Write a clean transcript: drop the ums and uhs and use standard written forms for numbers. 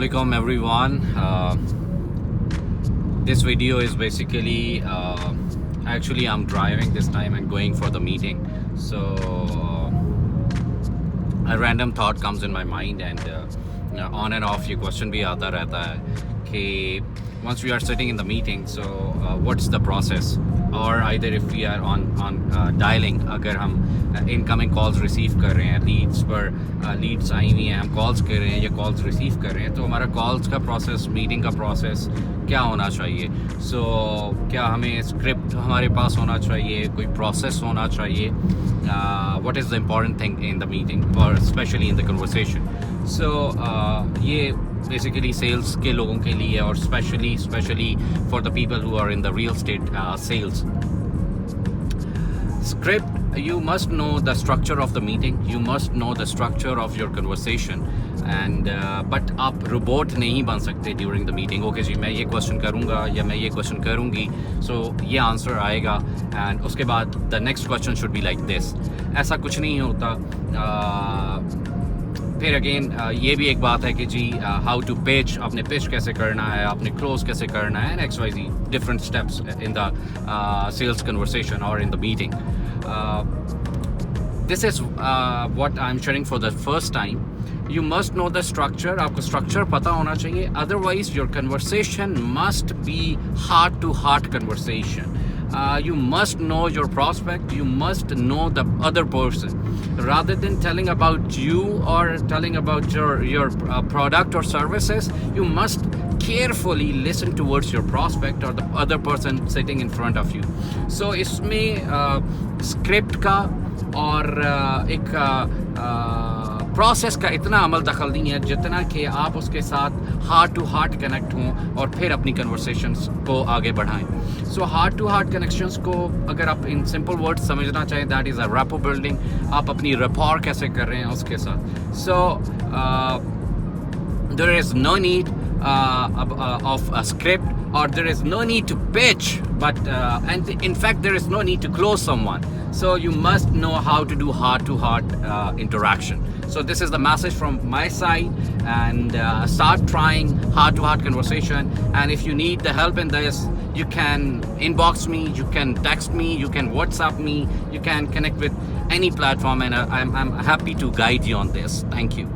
Assalamualaikum everyone. This video is basically actually I'm driving this time and going for the meeting, so a random thought comes in my mind, and on and off ये question भी आता रहता है कि once we are sitting in the meeting, so what's the process, or either if we are on dialing, अगर हम incoming calls receive कर रहे हैं, leads पर leads आई हुई हैं, हम calls कर रहे हैं या calls receive कर रहे हैं, तो हमारा calls का process, meeting का process क्या होना चाहिए. So क्या हमें script हमारे पास होना चाहिए, कोई process होना चाहिए, what is the important thing in the meeting or especially in the conversation. So ये basically sales के लोगों के लिए, और especially for the people who are in the real estate sales. Script, you must know the structure of the meeting, you must know the structure of your conversation, and but आप robot नहीं बन सकते during the meeting. Okay जी, मैं ये question करूँगा या मैं ये question करूँगी, so ये answer आएगा, and उसके बाद the next question should be like this. ऐसा कुछ नहीं होता. फिर अगेन ये भी एक बात है कि जी हाउ टू पिच, आपने पिच कैसे करना है, आपने क्लोज कैसे करना है, and XYZ different steps in the sales conversation और in the meeting. This is what I am sharing for the first time. You must know the structure. आपको structure पता होना चाहिए. Otherwise, your conversation must be heart-to-heart conversation. You must know your prospect. You must know the other person. Rather than telling about you or telling about your product or services, you must carefully listen towards your prospect or the other person sitting in front of you. So इसमें script का और एक process का इतना अमल दखल नहीं है जितना कि आप उसके साथ हार्ट टू हार्ट कनेक्ट हों और फिर अपनी कन्वर्सेशंस को आगे बढ़ाएं. So heart to heart connections को अगर आप इन सिंपल वर्ड्स समझना चाहें, that is a rapport building. आप अपनी रैपॉर कैसे कर रहे हैं उसके साथ. सो there is no need of a script, or there is no need to pitch, but and in fact there is no need to close someone. So you must know how to do heart-to-heart interaction. So this is the message from my side, and start trying heart-to-heart conversation. And if you need the help in this, you can inbox me, you can text me, you can WhatsApp me, you can connect with any platform, and I'm happy to guide you on this. Thank you.